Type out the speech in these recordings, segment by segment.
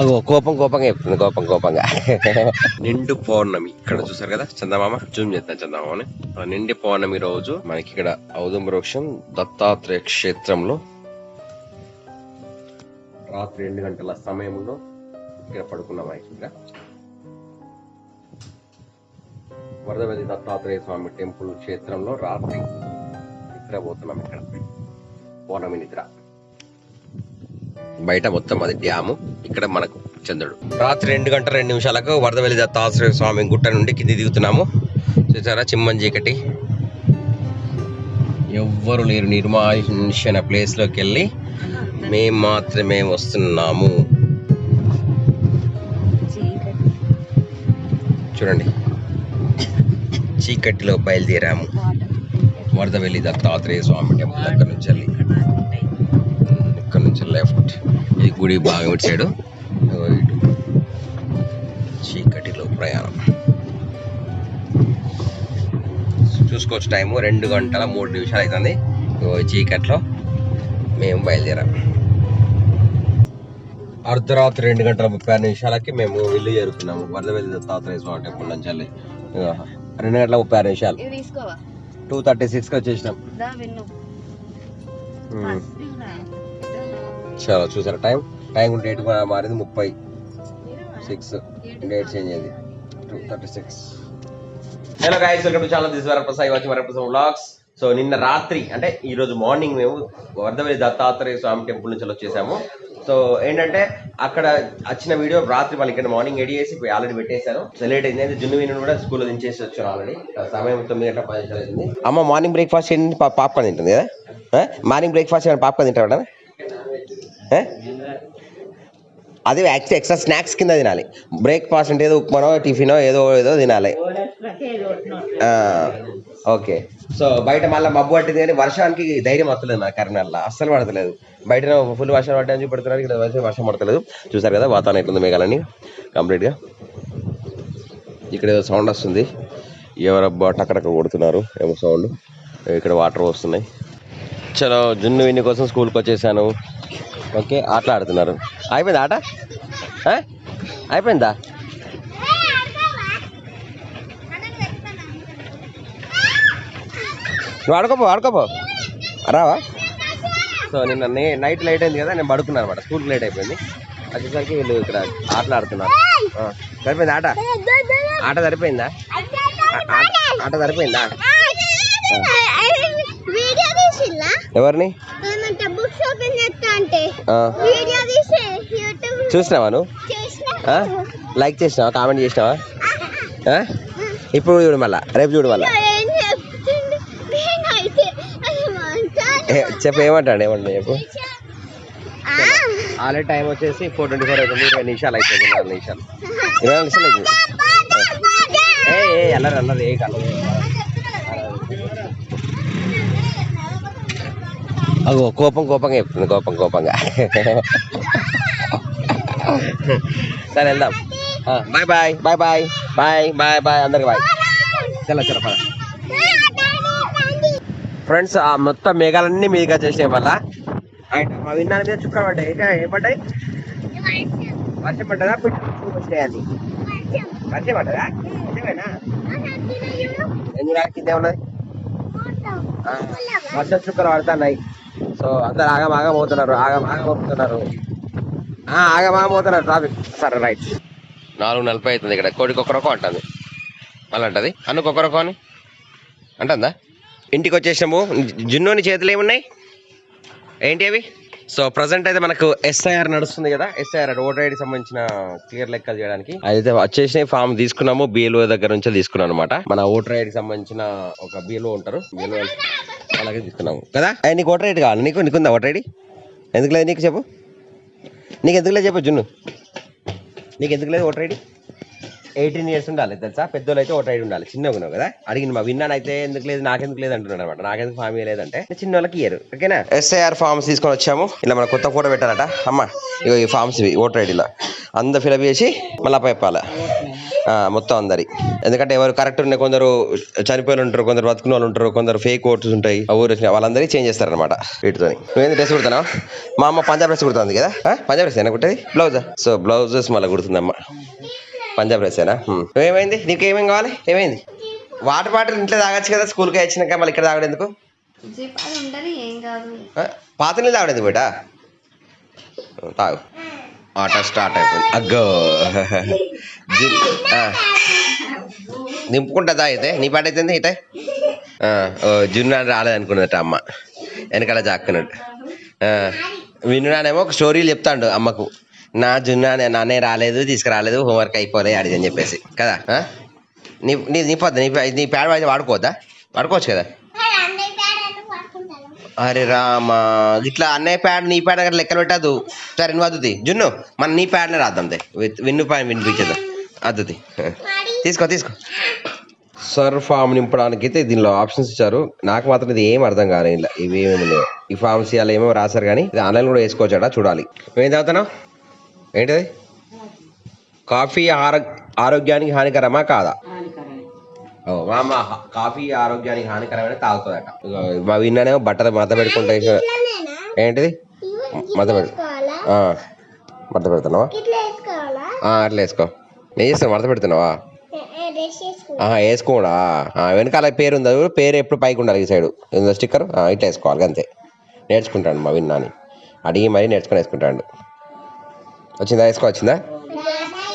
అగో కోపంగా చెప్తుంది కోపంగా. నిండు పౌర్ణమి ఇక్కడ చూసారు కదా చందమామ, జూమ్ చేద్దాం చందమామని. నిండి పౌర్ణమి రోజు మనకి ఇక్కడ ఔదుంబర వృక్షం దత్తాత్రేయ క్షేత్రంలో రాత్రి 2 గంటల సమయంలో ఇక్కడ పడుకున్నాం. యాక్చువల్గా వరదవెల్లి దత్తాత్రేయ స్వామి టెంపుల్ క్షేత్రంలో రాత్రి నిద్ర పోతున్నాం. ఇక్కడ పౌర్ణమి నిద్ర. బయట మొత్తం అది డ్యాము, ఇక్కడ మనకు చంద్రుడు. రాత్రి 2 గంటల 2 నిమిషాలకు వరదవెల్లి దత్తాత్రేయ స్వామి గుట్ట నుండి కింది దిగుతున్నాము. చూసారా చిమ్మన్ చీకటి, ఎవ్వరు లేరు, నిర్మానుష్యమైన ప్లేస్ లోకి వెళ్ళి మేము మాత్రమే వస్తున్నాము. చూడండి చీకటిలో బయలుదేరాము వరదవెల్లి దత్తాత్రేయ స్వామి టెంపుల్ దగ్గర నుంచి వెళ్ళి. ఇక్కడ నుంచి లెఫ్ట్ ఈ గుడి బాగా ఇటు సైడు, ఇటు చీకటిలో ప్రయాణం. చూసుకోవచ్చు టైము 2 గంటల 3 నిమిషాలు అవుతుంది. చీకట్లో మేము బయలుదేరాం. అర్ధరాత్రి 2 గంటల 36 నిమిషాలకి మేము ఇల్లు చేరుకున్నాము వరదవెల్లి దత్తాత్రేయ స్వామి టెంపుల్ నుంచి వెళ్ళి. 2 గంటల 36 నిమిషాలు 2:36కి వచ్చేసినాం. చాలా చూసారా టైం డేట్ కూడా మారింది. 36 డేట్ చేంజ్ అయింది 2:36. Hello guys, welcome to channel. This Varaprasad watching Varaprasad vlogs. So నిన్న రాత్రి అంటే ఈ రోజు మార్నింగ్ మేము వరదవెల్లి దత్తాత్రేయ స్వామి టెంపుల్ నుంచి వచ్చేసాము. సో ఏంటంటే అక్కడ వచ్చిన వీడియో రాత్రి వాళ్ళు ఇక్కడ మార్నింగ్ రెడీ చేసి ఆల్రెడీ పెట్టేశాను. సో లేట్ అయింది. అయితే జున్ను వీణు కూడా స్కూల్లో దించేసి వచ్చాను ఆల్రెడీ. సమయం 9 గంటల 10 నిమిషాలు అయింది. అమ్మ మార్నింగ్ బ్రేక్ఫాస్ట్ ఏంటి? పాప్కార్న్ తింటుంది కదా. మార్నింగ్ బ్రేక్ఫాస్ట్ ఏమైనా పాప్కార్న్ తింటాడు? అది ఎక్స్ట్రా స్నాక్స్ కింద తినాలి. బ్రేక్ఫాస్ట్ అంటే ఏదో ఉప్మానో టిఫినో ఏదో తినాలి. ఓకే. సో బయట మళ్ళీ మబ్బు పట్టింది కానీ వర్షానికి ధైర్యం వస్తలేదు నాకు. కరీంనగర్లో అస్సలు పడతలేదు. బయట ఫుల్ వర్షం పడ్డాయని చూపెడుతున్నారు, ఇక్కడ వర్షం పడతలేదు. చూసారు కదా వాతావరణం ఎట్లుంది మేఘాలని కంప్లీట్గా. ఇక్కడ ఏదో సౌండ్ వస్తుంది, ఎవరబ్బా టక్కడక్క కొడుతున్నారు ఏమో సౌండ్. ఇక్కడ వాటర్ వస్తున్నాయి. చలో జున్ను విన్ని కోసం స్కూల్కి వచ్చేసాను. ఓకే ఆటలు ఆడుతున్నారు. అయిపోయిందా ఆట? అయిపోయిందా? నువ్వు ఆడుకోపో రావా? సో నిన్న నైట్ లేట్ అయింది కదా, నేను పడుకున్నాను అనమాట. స్కూల్కి లేట్ అయిపోయింది. వచ్చేసరికి వీళ్ళు ఇక్కడ ఆటలు ఆడుతున్నారు. సరిపోయింది ఆట సరిపోయిందా? ఆట సరిపోయిందా? ఎవరిని చూసినావా నువ్వు? లైక్ చేసినావా? కామెంట్ చేసినావా? ఇప్పుడు చూడు, మళ్ళా రేపు చూడు. మళ్ళా చెప్పు ఏమంటాడు చెప్పు. ఆల్రెడీ టైం వచ్చేసి 4:24 అవుతుంది. 20 నిమిషాలు అయిపోయింది. 4 నిమిషాలు 20 నిమిషాలు అవుతుంది. అల్లరి ఏ కాలం. అగో కోపంగా చెప్తుంది కోపంగా. సరే వెళ్దాం. బాయ్ అందరికి బాయ్. చలో పద ఫ్రెండ్స్. ఆ మొత్తం మేఘాలన్నీ మీదికి వచ్చేసినాయి. మళ్ళా మా విన్నాను మీద చుక్కలు పడ్డాయి. ఏం వర్షం పడ్డదా? వచ్చినాయని వర్షం పడ్డదా? నిజమేనా? ఎందుకు కిందే ఉన్నది? వర్షం చుక్కలు పడుతున్నాయి. సో అందరు ఆగమాగం పోతున్నారు ట్రాఫిక్. సరే రైట్. 4:40 అవుతుంది. ఇక్కడ కోడి కొక్కరొకో అంటుంది. మళ్ళీ అంటది అన్ను కొక్కరొకో అని అంటుందా? ఇంటికి వచ్చేసాము. జున్నుని చేతులు ఏమున్నాయి ఏంటి అవి? సో ప్రజెంట్ అయితే మనకు SIR నడుస్తుంది కదా. SIR ఓటర్ ఐడికి సంబంధించిన క్లియర్ లెక్కలు చేయడానికి అయితే వచ్చేసిన ఫామ్ తీసుకున్నాము. BLO దగ్గర నుంచి తీసుకున్నాం అనమాట. మన ఓటర్ ఐడికి సంబంధించిన ఒక BLO ఉంటారు, BLO అలాగే తీసుకున్నాము కదా. నీకు ఓటర్ ఐడి కావాలి? నీకుందా ఓటర్ ఐడి? ఎందుకు లేదు నీకు? చెప్పు. నీకు ఎందుకు లేదు చెప్పు జున్ను. నీకు ఎందుకు లేదు ఓటర్ ఐడి? 18 years ఉండాలి తెలుసా. పెద్దోళ్ళు అయితే ఓటర్ ఐడి ఉండాలి. చిన్నగా ఉన్నావు కదా. అడిగింది మా విన్నాను అయితే ఎందుకు లేదు నాకెందుకు లేదు అంటున్నాడు అనమాట. నాకెందుకు ఫామ్ లేదంటే చిన్న వాళ్ళకి ఇయ్యరు. ఓకేనా. SIR ఫామ్స్ తీసుకొని వచ్చాము. ఇలా మన కొత్త ఫోటో పెట్టారట. అమ్మ ఇగో ఈ ఫామ్స్ ఇవి ఓటర్ ఐడిలో అందరూ ఫిలప్ చేసి మళ్ళీ చెప్పాలి. మొత్తం అందరి. ఎందుకంటే ఎవరు కరెక్ట్ ఉన్నాయి, కొందరు చనిపోయి ఉంటారు, కొందరు బతుకున్న వాళ్ళు ఉంటారు, కొందరు ఫేక్ ఓట్స్ ఉంటాయి. ఆ ఊరు వచ్చిన వాళ్ళందరికీ చేంజ్ చేస్తారనమాట వీటితో. నువ్వేంది డ్రెస్ కుడతానా? మా అమ్మ పంజాబ్ డ్రెస్ కుడుతుంది కదా, పంజాబ్ డ్రెస్ ఏనా కుట్టేది? బ్లౌజా? సో బ్లౌజెస్ మళ్ళీ కుడుతుందమ్మ. పంజాబ్ డ్రెస్సేనా? ఏమైంది నీకేమేం కావాలి? ఏమైంది? వాటర్ బాటిల్ ఇంట్లో తాగొచ్చు కదా, స్కూల్కి వచ్చినాక మళ్ళీ ఇక్కడ తాగడం ఎందుకు? పాత నీళ్ళు తాగడం ఎందుకు బేటా? తాగు. ఆట స్టార్ట్ అయిపోయింది. అగ్గో నింపుకుంటుందా అయితే? నీ పాట అయితే ఇటే జున్ను రాలేదనుకున్నట్టు అమ్మ వెనకాల జాక్కున్నట్టు. విన్నానేమో ఒక స్టోరీలు చెప్తాడు అమ్మకు, నా జున్ను నాన్నే రాలేదు, తీసుకురాలేదు, హోంవర్క్ అయిపోలే అడిగి అని చెప్పేసి కదా. నీ నీ నీ పొద్దు నీ ప్యాడ్ అయితే వాడుకోవద్దా? వాడుకోవచ్చు కదా. అరే రామా, ఇట్లా అన్నయ్య ప్యాడ్ నీ ప్యాడ్ అక్కడ లెక్కలు పెట్టద్దు. సరే నువ్వు అద్దుతి జున్ను, మన నీ ప్యాడ్లే రాద్దాం విన్ను ప్యాడ్ వినిపించేద్దాం. అద్దుతి తీసుకో తీసుకో. సర్ ఫామ్ నింపడానికి అయితే దీనిలో ఆప్షన్స్ ఇచ్చారు. నాకు మాత్రం ఇది ఏం అర్థం కాదు. ఇలా ఇవి ఏమేమి లేవు. ఈ ఫామ్స్ ఇలా ఏమో రాశారు కానీ ఇది ఆన్లైన్ కూడా వేసుకోవచ్చాడా చూడాలి. నువ్వేం చదువుతున్నావు? ఏంటిది? కాఫీ ఆరోగ్యానికి హానికరమా కాదా? మా అమ్మ కాఫీ ఆరోగ్యానికి హానికరమైన తాగుతుందట. మా విన్నానేమో బట్టలు మత పెట్టుకుంటే. ఏంటిది మత పెట్టు? మత పెడుతున్నావా? అట్లా వేసుకో. నేను చేస్తాను. మత పెడుతున్నావా? వేసుకోడా? వెనకాల పేరు ఉంది, పేరు ఎప్పుడు పైకి ఉండాలి. ఈ సైడు స్టిక్కర్ ఇట్లా వేసుకోవాలి అంతే. నేర్చుకుంటాడు మా విన్నాని, అడిగి మరీ నేర్చుకొని వేసుకుంటాడు. వచ్చిందా? వేసుకో. వచ్చిందా?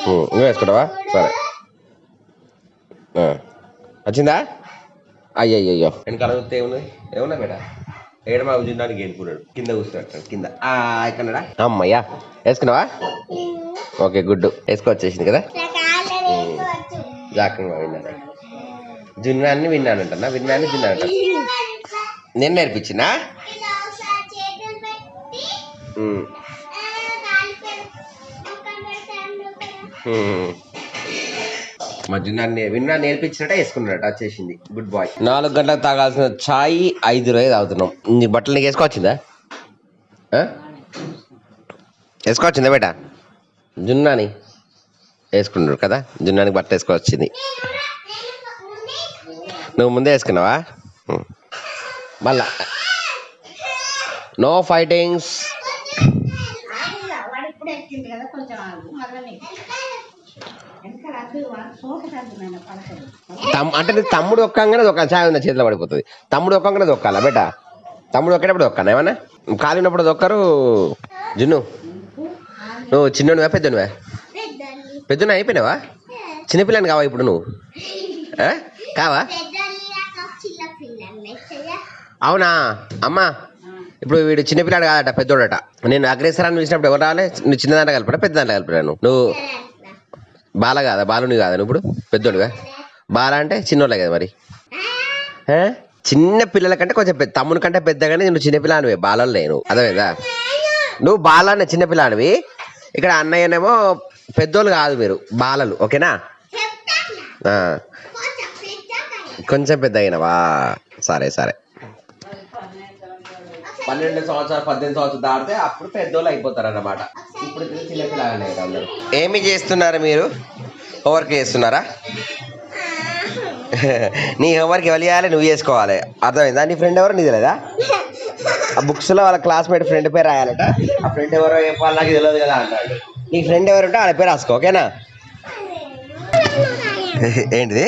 నువ్వు వేసుకుంటావా? సరే వచ్చిందా? అయ్యయ్యో వెనకాల చూస్తే ఏమున్నది? ఏమున్నా బేట ఏడ మా ఉద్యోగానికి వెళ్ళిపోయాడు. కింద కూర్చున్నాడు. కింద ఎక్కడడా? అమ్మయ్యా వేసుకున్నావా? Okay good. వేసుకోవచ్చేసింది కదా. జాగ్రత్తగా విన్నాను. జున్నాన్ని విన్నానంట. విన్నాన్ని తిన్నానంట. నేను నేర్పించినా? మా జున్నాన్ని విన్నా నేర్పించినట్టే వేసుకున్నాడట. వచ్చేసింది. Good bye. 4 గంటలకు తాగాల్సిన ఛాయ్ 5 తాగుతున్నాం. నీ బట్టలు నీకు వేసుకోవచ్చిందా? వేసుకోవచ్చిందా బేట? జున్నాని వేసుకున్నాడు కదా. జున్నానికి బట్ట వేసుకోవచ్చింది. నువ్వు ముందే వేసుకున్నావా? మళ్ళా నో ఫైటింగ్స్. అంటే తమ్ముడు ఒక్కంగానే ఒక ఛాయ్ ఉన్న చేతిలో పడిపోతుంది. తమ్ముడు ఒక్కంగానే దొక్కాలా బేట? తమ్ముడు ఒక్కేటప్పుడు దొక్కాను ఏమన్నా? ఖాళీ ఉన్నప్పుడు దొక్కరు. జున్ను నువ్వు చిన్నవా పెద్దనువా? పెద్దను అయిపోయినావా? చిన్నపిల్లని కావా ఇప్పుడు నువ్వు? కావా? అవునా అమ్మా? ఇప్పుడు వీడు చిన్నపిల్లాడు కాదట, పెద్దోడట. నేను అగ్రేసరాన్ని చూసినప్పుడు ఎవరు రాలే? నువ్వు చిన్నదాంట్లో కలిపడా పెద్ద దాంట్లో కలిపాను? నువ్వు బాల కాదా? బాలుని కాదా నువ్వు? ఇప్పుడు పెద్దోడుగా. బాల అంటే చిన్నోళ్ళే కదా మరి. చిన్న పిల్లల కంటే కొంచెం తమ్ముని కంటే పెద్దగానే నువ్వు చిన్నపిల్లానివే, బాలలు లేను. అదేదా? నువ్వు బాలనే చిన్నపిల్లానివి. ఇక్కడ అన్నయ్యనేమో పెద్దోళ్ళు కాదు, మీరు బాలలు. ఓకేనా? కొంచెం పెద్ద అయినవా? సరే సరే. 12 సంవత్సరాలు 18 సంవత్సరాలు దాటితే అప్పుడు పెద్దోళ్ళు అయిపోతారు అన్నమాట. ఇప్పుడు చిన్నపిల్లలే అందరూ. ఏమి చేస్తున్నారు మీరు? హోంవర్క్ చేస్తున్నారా? నీ హోంవర్క్ ఎవరు చేయాలి? నువ్వు చేసుకోవాలి. అర్థమైందా? నీ ఫ్రెండ్ ఎవరో నీది లేదా? ఆ బుక్స్లో వాళ్ళ క్లాస్మేట్ ఫ్రెండ్ పేరు రాయాలట. ఆ ఫ్రెండ్ ఎవరో చెప్పాలి, నాకు తెలియదు కదా అంటాడు. నీ ఫ్రెండ్ ఎవరు ఉంటే వాళ్ళ పేరు రాసుకో. ఓకేనా? ఏంటిది?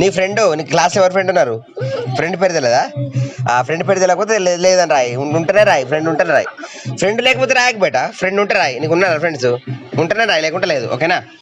నీ ఫ్రెండ్, నీ క్లాస్ ఎవరు ఫ్రెండ్ ఉన్నారు? ఫ్రెండ్ పేరు తెలియదా? ఆ ఫ్రెండ్ పేరు తెలియకపోతే లేదని రాయి. ఉంటేనే రాయి. ఫ్రెండ్ ఉంటేనే రాయి. ఫ్రెండ్ లేకపోతే రాయకు బేట. ఫ్రెండ్ ఉంటే రాయి. నీకు ఉన్నారా ఫ్రెండ్స్? ఉంటేనే రాయి, లేకుంటే లేదు. ఓకేనా?